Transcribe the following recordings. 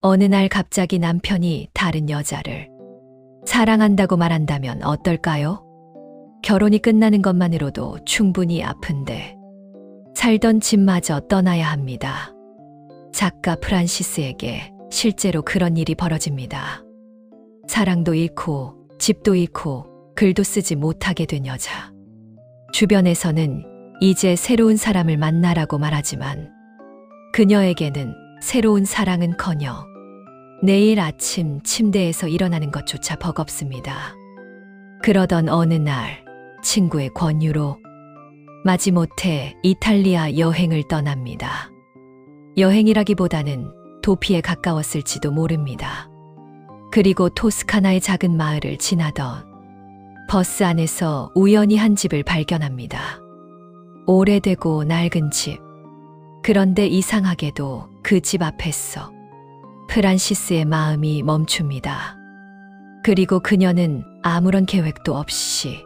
어느 날 갑자기 남편이 다른 여자를 사랑한다고 말한다면 어떨까요? 결혼이 끝나는 것만으로도 충분히 아픈데 살던 집마저 떠나야 합니다. 작가 프란시스에게 실제로 그런 일이 벌어집니다. 사랑도 잃고 집도 잃고 글도 쓰지 못하게 된 여자. 주변에서는 이제 새로운 사람을 만나라고 말하지만 그녀에게는 새로운 사랑은커녕 내일 아침 침대에서 일어나는 것조차 버겁습니다. 그러던 어느 날 친구의 권유로 마지못해 이탈리아 여행을 떠납니다. 여행이라기보다는 도피에 가까웠을지도 모릅니다. 그리고 토스카나의 작은 마을을 지나던 버스 안에서 우연히 한 집을 발견합니다. 오래되고 낡은 집. 그런데 이상하게도 그 집 앞에서 프란시스의 마음이 멈춥니다. 그리고 그녀는 아무런 계획도 없이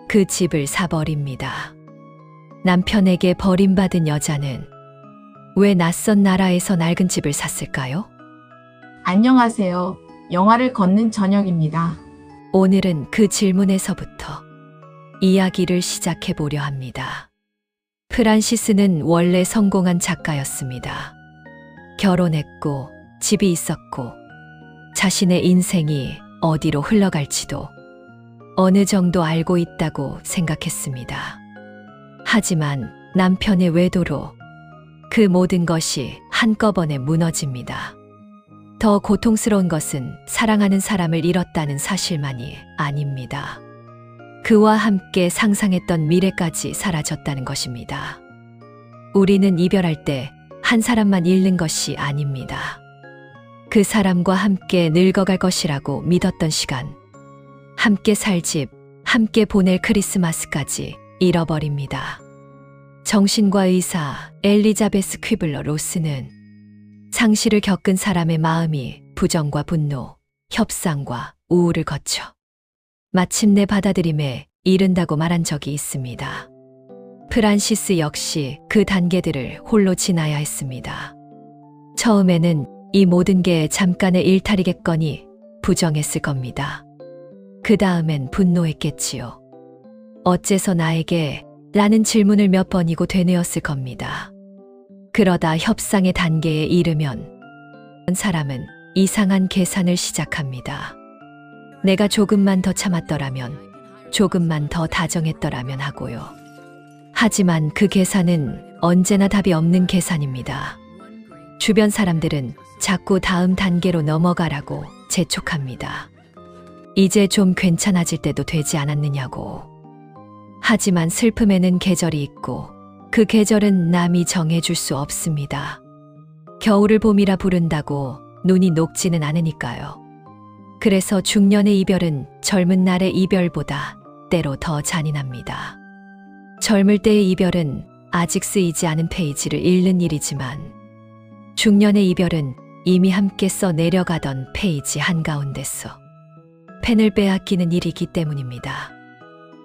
그 집을 사버립니다. 남편에게 버림받은 여자는 왜 낯선 나라에서 낡은 집을 샀을까요? 안녕하세요. 영화를 걷는 저녁입니다. 오늘은 그 질문에서부터 이야기를 시작해 보려 합니다. 프란시스는 원래 성공한 작가였습니다. 결혼했고 집이 있었고 자신의 인생이 어디로 흘러갈지도 어느 정도 알고 있다고 생각했습니다. 하지만 남편의 외도로 그 모든 것이 한꺼번에 무너집니다. 더 고통스러운 것은 사랑하는 사람을 잃었다는 사실만이 아닙니다. 그와 함께 상상했던 미래까지 사라졌다는 것입니다. 우리는 이별할 때 한 사람만 잃는 것이 아닙니다. 그 사람과 함께 늙어갈 것이라고 믿었던 시간, 함께 살 집, 함께 보낼 크리스마스까지 잃어버립니다. 정신과 의사 엘리자베스 퀴블러 로스는 상실을 겪은 사람의 마음이 부정과 분노, 협상과 우울을 거쳐 마침내 받아들임에 이른다고 말한 적이 있습니다. 프란시스 역시 그 단계들을 홀로 지나야 했습니다. 처음에는 이 모든 게 잠깐의 일탈이겠거니 부정했을 겁니다. 그 다음엔 분노했겠지요. 어째서 나에게? 라는 질문을 몇 번이고 되뇌었을 겁니다. 그러다 협상의 단계에 이르면 사람은 이상한 계산을 시작합니다. 내가 조금만 더 참았더라면, 조금만 더 다정했더라면 하고요. 하지만 그 계산은 언제나 답이 없는 계산입니다. 주변 사람들은 자꾸 다음 단계로 넘어가라고 재촉합니다. 이제 좀 괜찮아질 때도 되지 않았느냐고. 하지만 슬픔에는 계절이 있고 그 계절은 남이 정해줄 수 없습니다. 겨울을 봄이라 부른다고 눈이 녹지는 않으니까요. 그래서 중년의 이별은 젊은 날의 이별보다 때로 더 잔인합니다. 젊을 때의 이별은 아직 쓰이지 않은 페이지를 읽는 일이지만 중년의 이별은 이미 함께 써 내려가던 페이지 한가운데서 펜을 빼앗기는 일이기 때문입니다.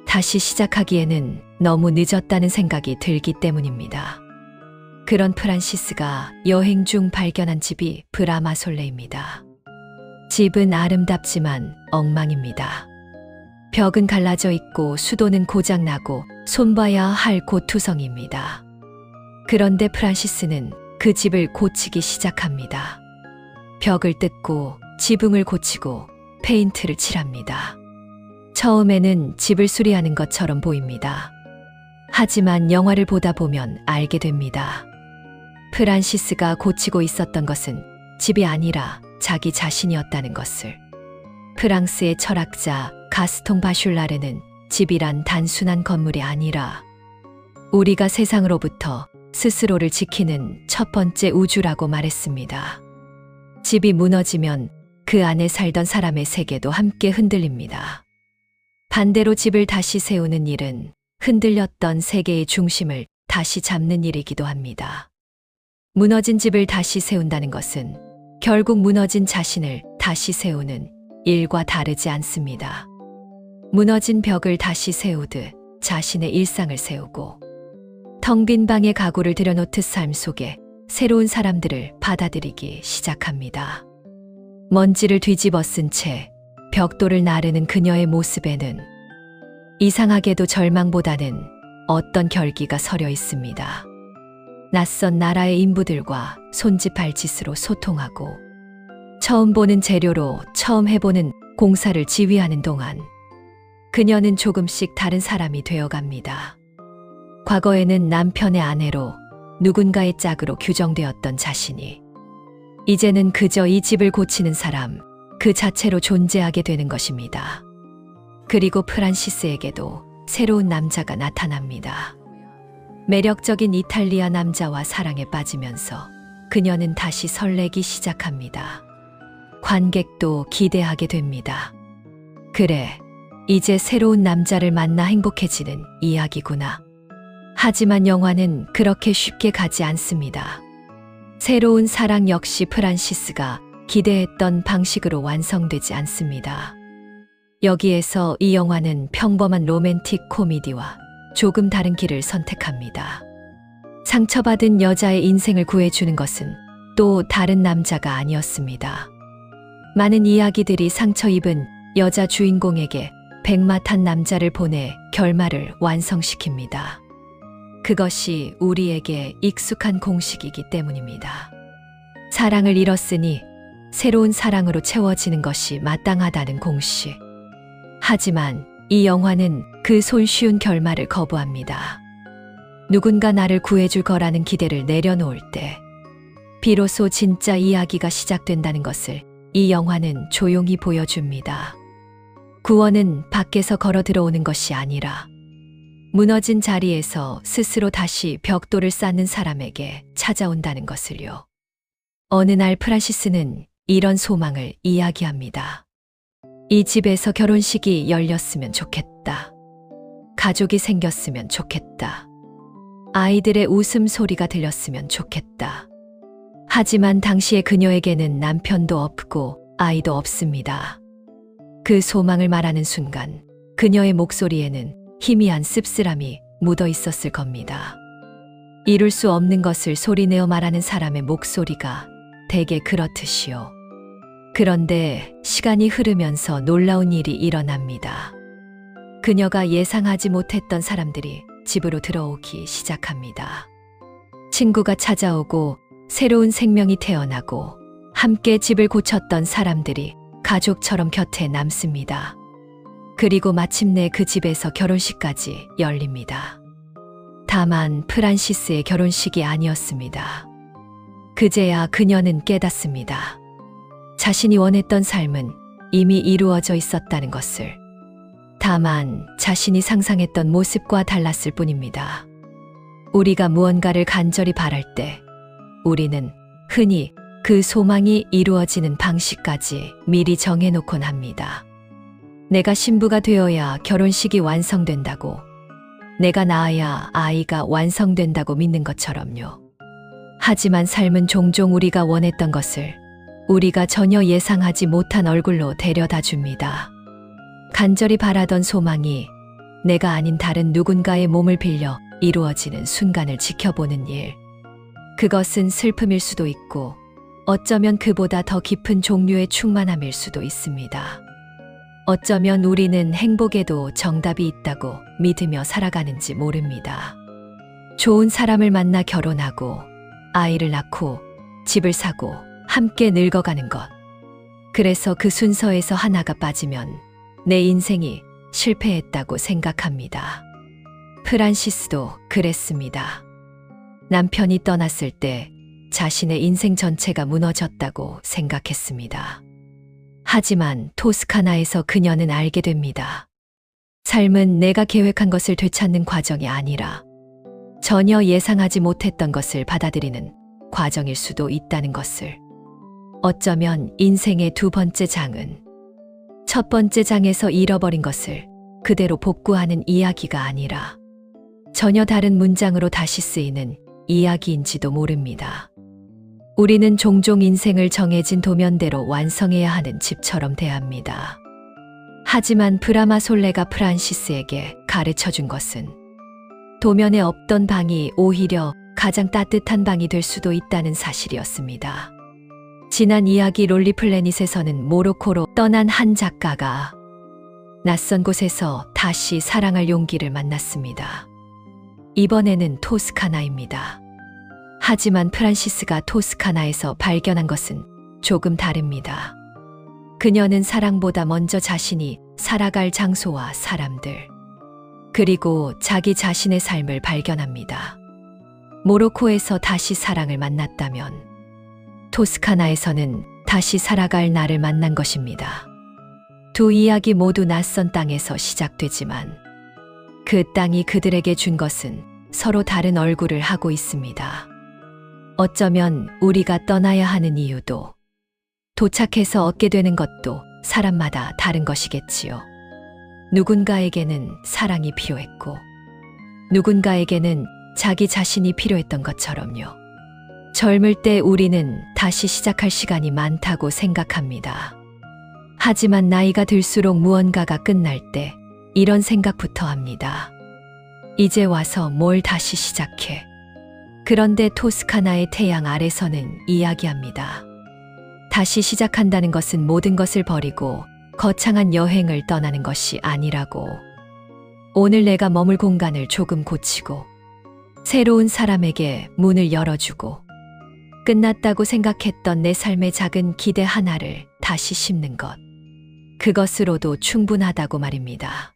다시 시작하기에는 너무 늦었다는 생각이 들기 때문입니다. 그런 프란시스가 여행 중 발견한 집이 브라마솔레입니다. 집은 아름답지만 엉망입니다. 벽은 갈라져 있고 수도는 고장나고 손봐야 할 고투성입니다. 그런데 프란시스는 그 집을 고치기 시작합니다. 벽을 뜯고 지붕을 고치고 페인트를 칠합니다. 처음에는 집을 수리하는 것처럼 보입니다. 하지만 영화를 보다 보면 알게 됩니다. 프란시스가 고치고 있었던 것은 집이 아니라 자기 자신이었다는 것을. 프랑스의 철학자 가스통 바슐라르는 집이란 단순한 건물이 아니라 우리가 세상으로부터 스스로를 지키는 첫 번째 우주라고 말했습니다. 집이 무너지면 그 안에 살던 사람의 세계도 함께 흔들립니다. 반대로 집을 다시 세우는 일은 흔들렸던 세계의 중심을 다시 잡는 일이기도 합니다. 무너진 집을 다시 세운다는 것은 결국 무너진 자신을 다시 세우는 일과 다르지 않습니다. 무너진 벽을 다시 세우듯 자신의 일상을 세우고 텅 빈 방에 가구를 들여놓듯 삶 속에 새로운 사람들을 받아들이기 시작합니다. 먼지를 뒤집어 쓴 채 벽돌을 나르는 그녀의 모습에는 이상하게도 절망보다는 어떤 결기가 서려 있습니다. 낯선 나라의 인부들과 손짓발짓으로 소통하고 처음 보는 재료로 처음 해보는 공사를 지휘하는 동안 그녀는 조금씩 다른 사람이 되어갑니다. 과거에는 남편의 아내로 누군가의 짝으로 규정되었던 자신이 이제는 그저 이 집을 고치는 사람 그 자체로 존재하게 되는 것입니다. 그리고 프란시스에게도 새로운 남자가 나타납니다. 매력적인 이탈리아 남자와 사랑에 빠지면서 그녀는 다시 설레기 시작합니다. 관객도 기대하게 됩니다. 그래, 이제 새로운 남자를 만나 행복해지는 이야기구나. 하지만 영화는 그렇게 쉽게 가지 않습니다. 새로운 사랑 역시 프란시스가 기대했던 방식으로 완성되지 않습니다. 여기에서 이 영화는 평범한 로맨틱 코미디와 조금 다른 길을 선택합니다. 상처받은 여자의 인생을 구해주는 것은 또 다른 남자가 아니었습니다. 많은 이야기들이 상처 입은 여자 주인공에게 백마탄 남자를 보내 결말을 완성시킵니다. 그것이 우리에게 익숙한 공식이기 때문입니다. 사랑을 잃었으니 새로운 사랑으로 채워지는 것이 마땅하다는 공식. 하지만 이 영화는 그 손쉬운 결말을 거부합니다. 누군가 나를 구해줄 거라는 기대를 내려놓을 때 비로소 진짜 이야기가 시작된다는 것을 이 영화는 조용히 보여줍니다. 구원은 밖에서 걸어 들어오는 것이 아니라 무너진 자리에서 스스로 다시 벽돌을 쌓는 사람에게 찾아온다는 것을요. 어느 날 프란시스는 이런 소망을 이야기합니다. 이 집에서 결혼식이 열렸으면 좋겠다. 가족이 생겼으면 좋겠다. 아이들의 웃음소리가 들렸으면 좋겠다. 하지만 당시의 그녀에게는 남편도 없고 아이도 없습니다. 그 소망을 말하는 순간 그녀의 목소리에는 희미한 씁쓸함이 묻어 있었을 겁니다. 이룰 수 없는 것을 소리내어 말하는 사람의 목소리가 대개 그렇듯이요. 그런데 시간이 흐르면서 놀라운 일이 일어납니다. 그녀가 예상하지 못했던 사람들이 집으로 들어오기 시작합니다. 친구가 찾아오고 새로운 생명이 태어나고 함께 집을 고쳤던 사람들이 가족처럼 곁에 남습니다. 그리고 마침내 그 집에서 결혼식까지 열립니다. 다만 프란시스의 결혼식이 아니었습니다. 그제야 그녀는 깨닫습니다. 자신이 원했던 삶은 이미 이루어져 있었다는 것을. 다만 자신이 상상했던 모습과 달랐을 뿐입니다. 우리가 무언가를 간절히 바랄 때 우리는 흔히 그 소망이 이루어지는 방식까지 미리 정해놓곤 합니다. 내가 신부가 되어야 결혼식이 완성된다고, 내가 낳아야 아이가 완성된다고 믿는 것처럼요. 하지만 삶은 종종 우리가 원했던 것을 우리가 전혀 예상하지 못한 얼굴로 데려다 줍니다. 간절히 바라던 소망이 내가 아닌 다른 누군가의 몸을 빌려 이루어지는 순간을 지켜보는 일. 그것은 슬픔일 수도 있고 어쩌면 그보다 더 깊은 종류의 충만함일 수도 있습니다. 어쩌면 우리는 행복에도 정답이 있다고 믿으며 살아가는지 모릅니다. 좋은 사람을 만나 결혼하고 아이를 낳고 집을 사고 함께 늙어가는 것. 그래서 그 순서에서 하나가 빠지면 내 인생이 실패했다고 생각합니다. 프란시스도 그랬습니다. 남편이 떠났을 때 자신의 인생 전체가 무너졌다고 생각했습니다. 하지만 토스카나에서 그녀는 알게 됩니다. 삶은 내가 계획한 것을 되찾는 과정이 아니라 전혀 예상하지 못했던 것을 받아들이는 과정일 수도 있다는 것을. 어쩌면 인생의 두 번째 장은 첫 번째 장에서 잃어버린 것을 그대로 복구하는 이야기가 아니라 전혀 다른 문장으로 다시 쓰이는 이야기인지도 모릅니다. 우리는 종종 인생을 정해진 도면대로 완성해야 하는 집처럼 대합니다. 하지만 브라마 솔레가 프란시스에게 가르쳐준 것은 도면에 없던 방이 오히려 가장 따뜻한 방이 될 수도 있다는 사실이었습니다. 지난 이야기 롤리플래닛에서는 모로코로 떠난 한 작가가 낯선 곳에서 다시 사랑할 용기를 만났습니다. 이번에는 토스카나입니다. 하지만 프란시스가 토스카나에서 발견한 것은 조금 다릅니다. 그녀는 사랑보다 먼저 자신이 살아갈 장소와 사람들, 그리고 자기 자신의 삶을 발견합니다. 모로코에서 다시 사랑을 만났다면 토스카나에서는 다시 살아갈 나를 만난 것입니다. 두 이야기 모두 낯선 땅에서 시작되지만 그 땅이 그들에게 준 것은 서로 다른 얼굴을 하고 있습니다. 어쩌면 우리가 떠나야 하는 이유도 도착해서 얻게 되는 것도 사람마다 다른 것이겠지요. 누군가에게는 사랑이 필요했고 누군가에게는 자기 자신이 필요했던 것처럼요. 젊을 때 우리는 다시 시작할 시간이 많다고 생각합니다. 하지만 나이가 들수록 무언가가 끝날 때 이런 생각부터 합니다. 이제 와서 뭘 다시 시작해. 그런데 토스카나의 태양 아래서는 이야기합니다. 다시 시작한다는 것은 모든 것을 버리고 거창한 여행을 떠나는 것이 아니라고. 오늘 내가 머물 공간을 조금 고치고 새로운 사람에게 문을 열어주고 끝났다고 생각했던 내 삶의 작은 기대 하나를 다시 심는 것. 그것으로도 충분하다고 말입니다.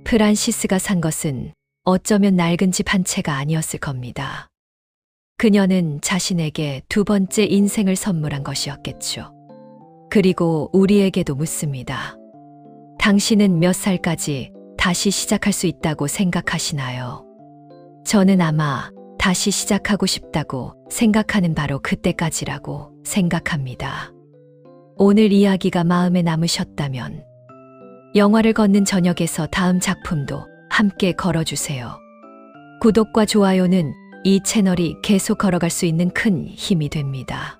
프란시스가 산 것은 어쩌면 낡은 집 한 채가 아니었을 겁니다. 그녀는 자신에게 두 번째 인생을 선물한 것이었겠죠. 그리고 우리에게도 묻습니다. 당신은 몇 살까지 다시 시작할 수 있다고 생각하시나요? 저는 아마 다시 시작하고 싶다고 생각하는 바로 그때까지라고 생각합니다. 오늘 이야기가 마음에 남으셨다면 영화를 걷는 저녁에서 다음 작품도 함께 걸어주세요. 구독과 좋아요는 이 채널이 계속 걸어갈 수 있는 큰 힘이 됩니다.